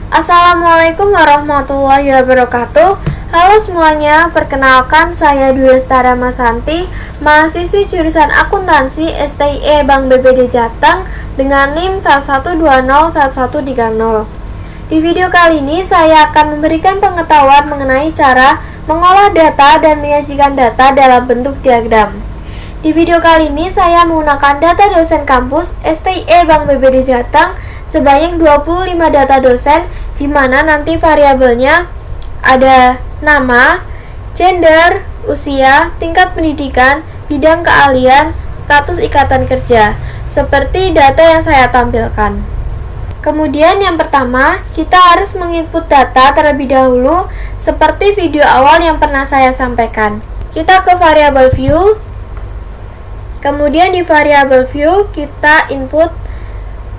Assalamualaikum warahmatullahi wabarakatuh. Halo semuanya, perkenalkan saya Dwi Lestari Masanti, mahasiswi jurusan akuntansi STIE Bank BPD Jateng dengan NIM 11201130. Di video kali ini saya akan memberikan pengetahuan mengenai cara mengolah data dan menyajikan data dalam bentuk diagram. Di video kali ini saya menggunakan data dosen kampus STIE Bank BPD Jateng sebanyak 25 data dosen, di mana nanti variabelnya ada nama, gender, usia, tingkat pendidikan, bidang keahlian, status ikatan kerja, seperti data yang saya tampilkan. Kemudian yang pertama, kita harus menginput data terlebih dahulu seperti video awal yang pernah saya sampaikan. Kita ke variabel view. Kemudian di variabel view kita input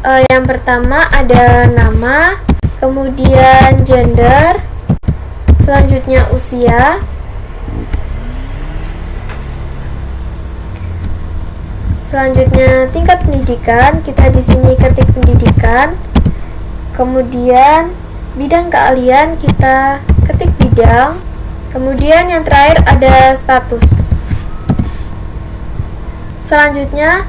yang pertama ada nama, kemudian gender, selanjutnya usia, selanjutnya tingkat pendidikan. Kita di sini ketik pendidikan. Kemudian bidang keahlian kita ketik bidang. Kemudian yang terakhir ada status. Selanjutnya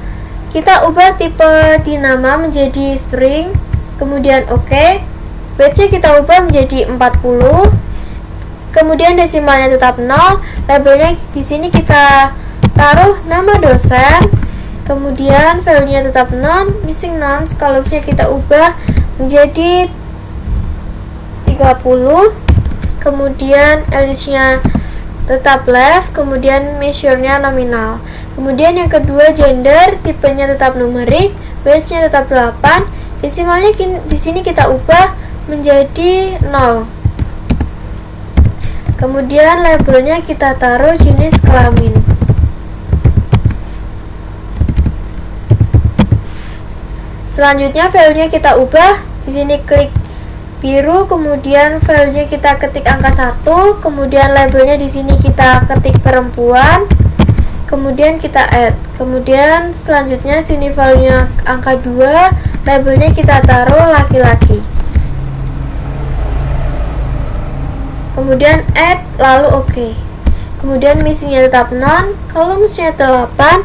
kita ubah tipe di nama menjadi string, kemudian OK. WC kita ubah menjadi 40. Kemudian desimalnya tetap 0. Labelnya di sini kita taruh nama dosen. Kemudian value-nya tetap none, missing none. Scalopnya kita ubah menjadi 30. Kemudian else-nya tetap left, kemudian measure-nya nominal. Kemudian yang kedua gender, tipenya tetap numerik, weight-nya tetap 8, desimalnya di sini kita ubah menjadi 0. Kemudian labelnya kita taruh jenis kelamin. Selanjutnya value-nya kita ubah, di sini klik biru, kemudian value-nya kita ketik angka 1, kemudian labelnya di sini kita ketik perempuan, kemudian kita add. Kemudian selanjutnya sini value-nya angka 2, labelnya kita taruh laki-laki. Kemudian add, lalu OK. Kemudian missing-nya tetap none, columns-nya 8,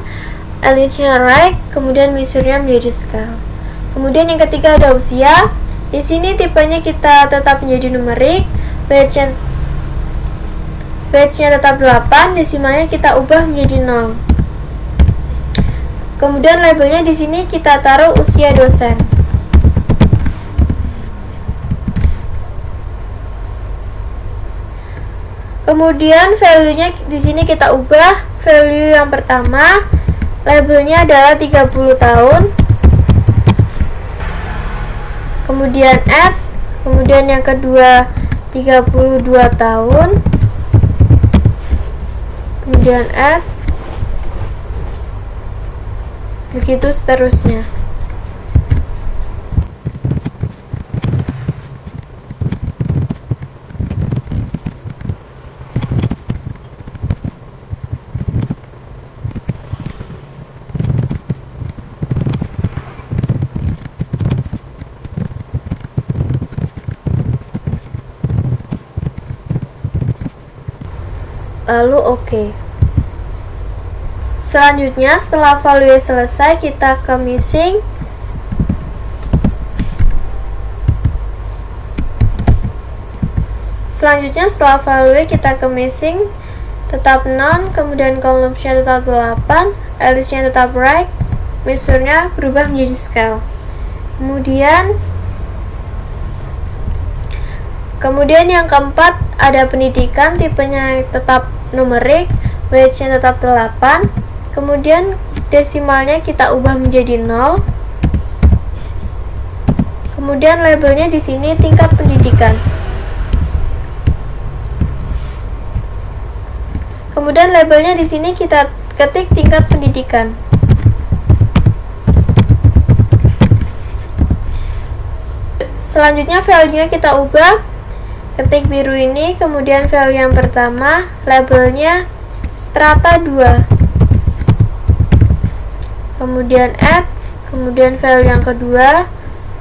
else-nya right, kemudian measure-nya menjadi scale. Kemudian yang ketiga ada usia. Di sini tipenya kita tetap menjadi numerik, weight-nya tetap 8, desimalnya kita ubah menjadi 0. Kemudian labelnya di sini kita taruh usia dosen. Kemudian value-nya di sini kita ubah, value yang pertama labelnya adalah 30 tahun. Kemudian add, kemudian yang kedua 32 tahun, kemudian add, begitu seterusnya. Lalu OK. Selanjutnya setelah value selesai kita ke missing. Selanjutnya setelah value kita ke missing, tetap none, kemudian columns-nya tetap 8, else-nya tetap right, measure-nya berubah menjadi scale. Kemudian yang keempat ada pendidikan, tipenya tetap numerik, weight-nya tetap 8, kemudian desimalnya kita ubah menjadi 0. Kemudian labelnya di sini tingkat pendidikan. Kemudian labelnya di sini kita ketik tingkat pendidikan. Selanjutnya value-nya kita ubah, ketik biru ini, kemudian value yang pertama labelnya strata 2, kemudian add, kemudian value yang kedua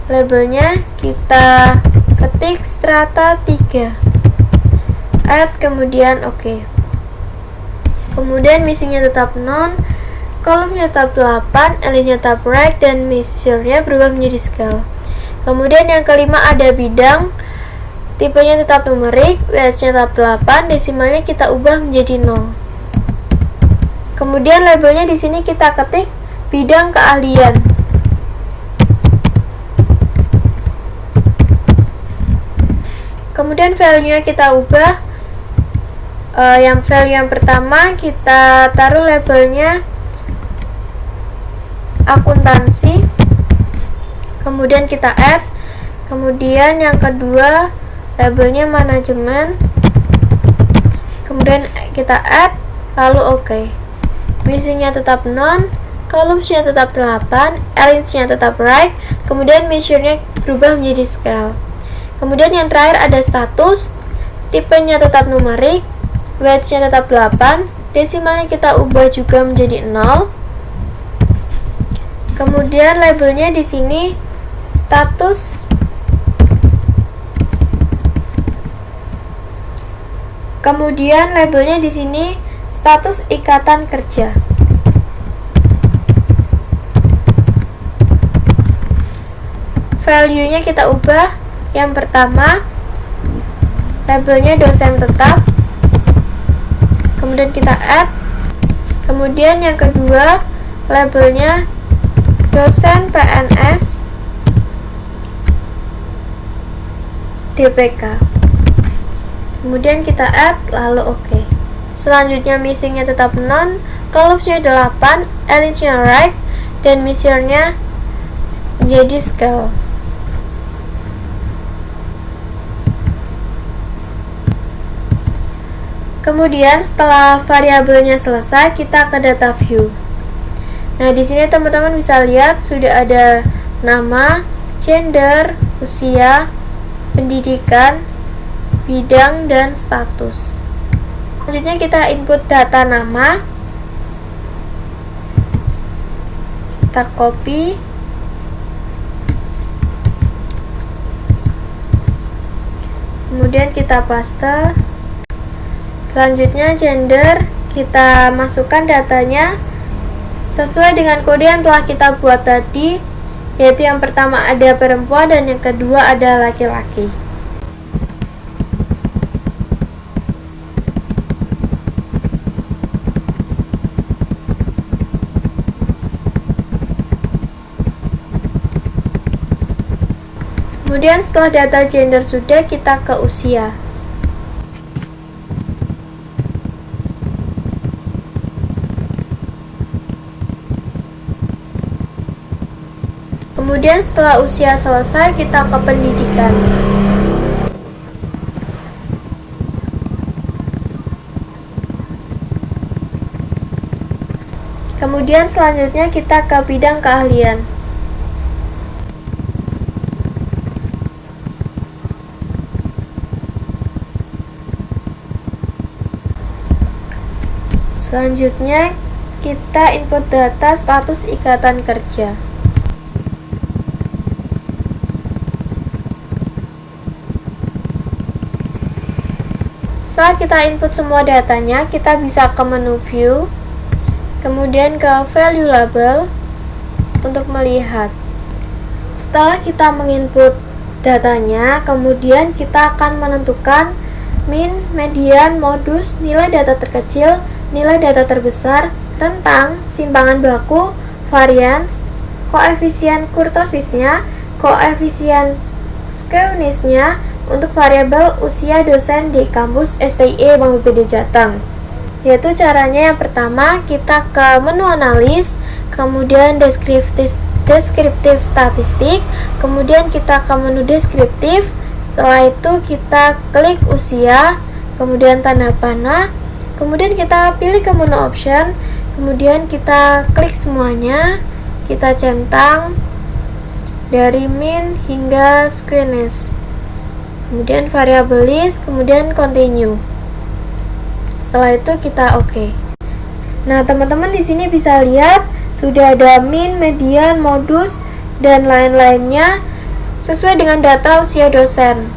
labelnya kita ketik ketik strata 3, add, kemudian oke. Kemudian missingnya tetap none, kolomnya tetap 8, aliasnya tetap right, dan measure-nya berubah menjadi scale. Kemudian yang kelima ada bidang, tipenya tetap numerik, weights-nya tetap 8, desimalnya kita ubah menjadi 0. Kemudian labelnya di sini kita ketik bidang keahlian. Kemudian value-nya kita ubah. Yang value yang pertama kita taruh labelnya akuntansi. Kemudian kita add. Kemudian yang kedua labelnya manajemen. Kemudian kita add, lalu oke. Missingnya tetap none, columns-nya tetap 8, alias-nya tetap right, kemudian measure-nya berubah menjadi scale. Kemudian yang terakhir ada status, tipenya tetap numerik, weights-nya tetap 8, desimalnya kita ubah juga menjadi 0. Kemudian labelnya di sini status. Kemudian labelnya di sini status ikatan kerja. Value-nya kita ubah. Yang pertama, labelnya dosen tetap. Kemudian kita add. Kemudian yang kedua, labelnya dosen PNS DPK. Kemudian kita add, lalu oke. Selanjutnya missingnya tetap none, columns-nya 8, alias-nya right, dan measure-nya menjadi scale. Kemudian setelah variabelnya selesai, kita ke data view. Nah, di sini teman-teman bisa lihat sudah ada nama, gender, usia, pendidikan, bidang, dan status. Selanjutnya kita input data nama. Kita copy. Kemudian kita paste. Selanjutnya gender, kita masukkan datanya sesuai dengan kode yang telah kita buat tadi, yaitu yang pertama ada perempuan dan yang kedua ada laki-laki. Kemudian setelah data gender sudah, kita ke usia. Kemudian setelah usia selesai, kita ke pendidikan. Kemudian selanjutnya kita ke bidang keahlian. Selanjutnya kita input data status ikatan kerja. Setelah kita input semua datanya, kita bisa ke menu view, kemudian ke value label untuk melihat. Setelah kita menginput datanya, kemudian kita akan menentukan min, median, modus, nilai data terkecil, nilai data terbesar, rentang, simpangan baku, varians, koefisien kurtosisnya, koefisien skewness-nya, untuk variabel usia dosen di kampus STIE Bank BPD Jateng. Yaitu caranya yang pertama, kita ke menu analis, kemudian deskriptif statistik, kemudian kita ke menu deskriptif. Setelah itu kita klik usia, kemudian tanda panah, kemudian kita pilih ke menu option, kemudian kita klik semuanya, kita centang dari min hingga skewness. Kemudian variable list, kemudian continue. Setelah itu kita oke. Nah, teman-teman di sini bisa lihat sudah ada min, median, modus, dan lain-lainnya sesuai dengan data usia dosen.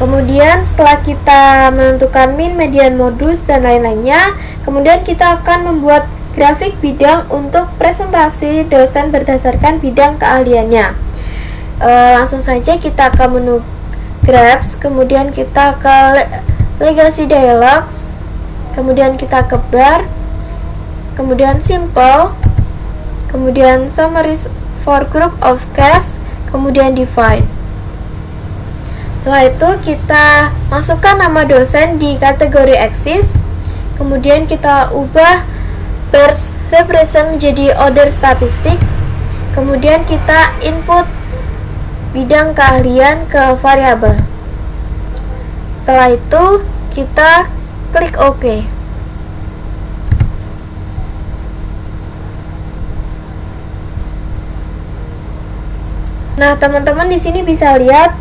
Kemudian setelah kita menentukan min, median, modus, dan lain-lainnya, kemudian kita akan membuat grafik bidang untuk presentasi dosen berdasarkan bidang keahliannya. Langsung saja kita ke menu Graph, kemudian kita ke Legacy Dialogs, kemudian kita ke Bar, kemudian Simple, kemudian Summaries for Group of Case, kemudian Define. Setelah itu kita masukkan nama dosen di kategori Axis, kemudian kita ubah Burst Represent menjadi Order Statistik, kemudian kita input bidang keahlian ke variabel. Setelah itu kita klik OK. Nah, teman-teman di sini bisa lihat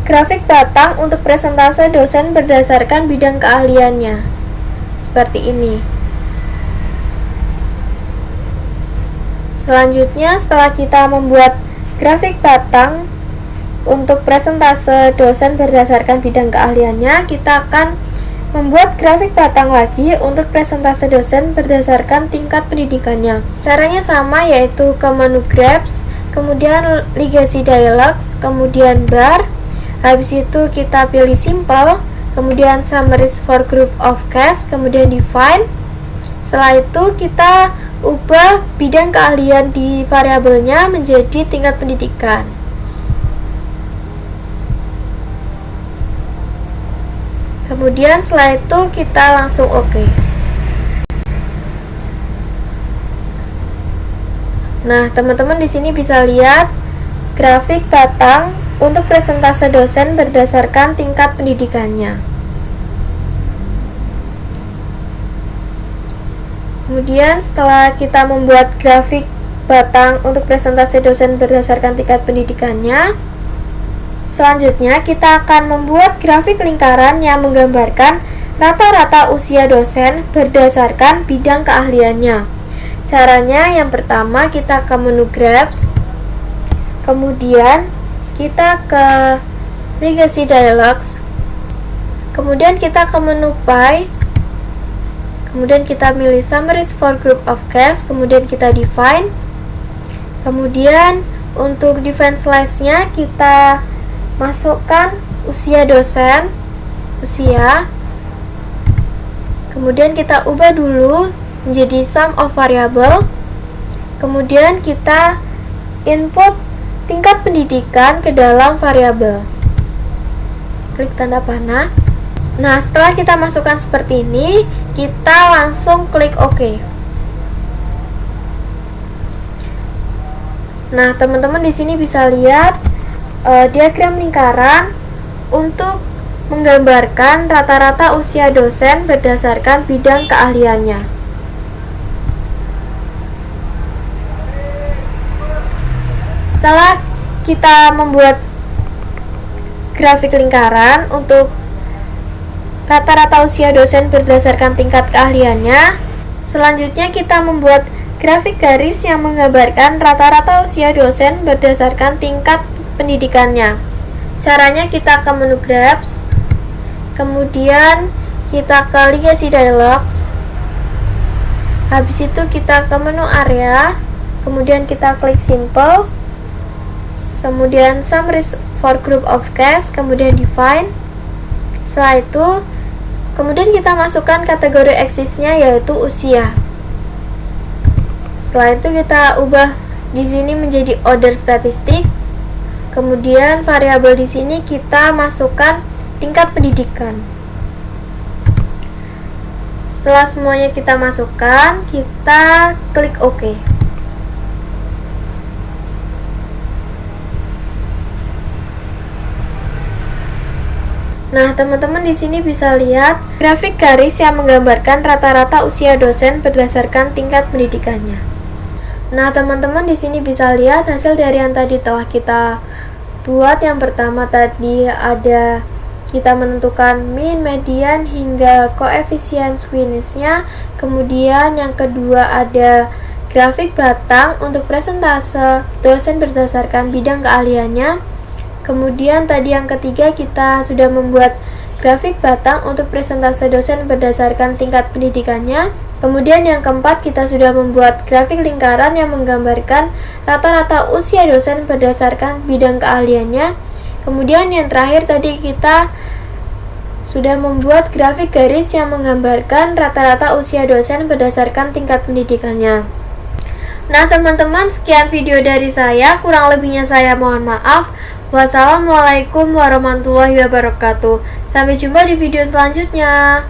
grafik batang untuk presentase dosen berdasarkan bidang keahliannya. Seperti ini. Selanjutnya, setelah kita membuat grafik batang untuk presentase dosen berdasarkan bidang keahliannya, kita akan membuat grafik batang lagi untuk presentase dosen berdasarkan tingkat pendidikannya. Caranya sama, yaitu ke menu Graphs, kemudian Legacy Dialogs, kemudian Bar. Habis itu kita pilih Simple, kemudian Summaries for Group of Case, kemudian Define. Setelah itu kita ubah bidang keahlian di variabelnya menjadi tingkat pendidikan. Kemudian setelah itu kita langsung OK. Nah, teman-teman di sini bisa lihat grafik batang untuk presentase dosen berdasarkan tingkat pendidikannya. Kemudian setelah kita membuat grafik batang untuk presentase dosen berdasarkan tingkat pendidikannya, selanjutnya kita akan membuat grafik lingkaran yang menggambarkan rata-rata usia dosen berdasarkan bidang keahliannya. Caranya yang pertama kita ke menu Graphs, kemudian kita ke Legacy Dialogs, kemudian kita ke menu Pie, kemudian kita pilih Summaries for Group of Case, kemudian kita Define. Kemudian untuk Define Slice-nya kita masukkan usia dosen, kemudian kita ubah dulu menjadi sum of variable, kemudian kita input tingkat pendidikan ke dalam variabel. Klik tanda panah. Nah, setelah kita masukkan seperti ini, kita langsung klik OK. Nah, teman-teman di sini bisa lihat diagram lingkaran untuk menggambarkan rata-rata usia dosen berdasarkan bidang keahliannya. Setelah kita membuat grafik lingkaran untuk rata-rata usia dosen berdasarkan tingkat keahliannya, selanjutnya kita membuat grafik garis yang menggambarkan rata-rata usia dosen berdasarkan tingkat pendidikannya. Caranya kita ke menu Graphs, kemudian kita ke Legacy Dialogs, habis itu kita ke menu Area, kemudian kita klik Simple, kemudian Summaries for Group of Case, kemudian Define. Setelah itu, kemudian kita masukkan kategori Axis-nya yaitu usia. Setelah itu kita ubah di sini menjadi Order Statistik. Kemudian variabel di sini kita masukkan tingkat pendidikan. Setelah semuanya kita masukkan, kita klik OK. Nah, teman-teman di sini bisa lihat grafik garis yang menggambarkan rata-rata usia dosen berdasarkan tingkat pendidikannya. Nah, teman-teman di sini bisa lihat hasil dari yang tadi telah kita buat. Yang pertama tadi ada kita menentukan min, median, hingga koefisien Squinish-nya. Kemudian yang kedua ada grafik batang untuk presentase dosen berdasarkan bidang keahliannya. Kemudian tadi yang ketiga kita sudah membuat grafik batang untuk presentase dosen berdasarkan tingkat pendidikannya. Kemudian yang keempat kita sudah membuat grafik lingkaran yang menggambarkan rata-rata usia dosen berdasarkan bidang keahliannya. Kemudian yang terakhir tadi kita sudah membuat grafik garis yang menggambarkan rata-rata usia dosen berdasarkan tingkat pendidikannya. Nah teman-teman, sekian video dari saya, kurang lebihnya saya mohon maaf. Wassalamualaikum warahmatullahi wabarakatuh. Sampai jumpa di video selanjutnya.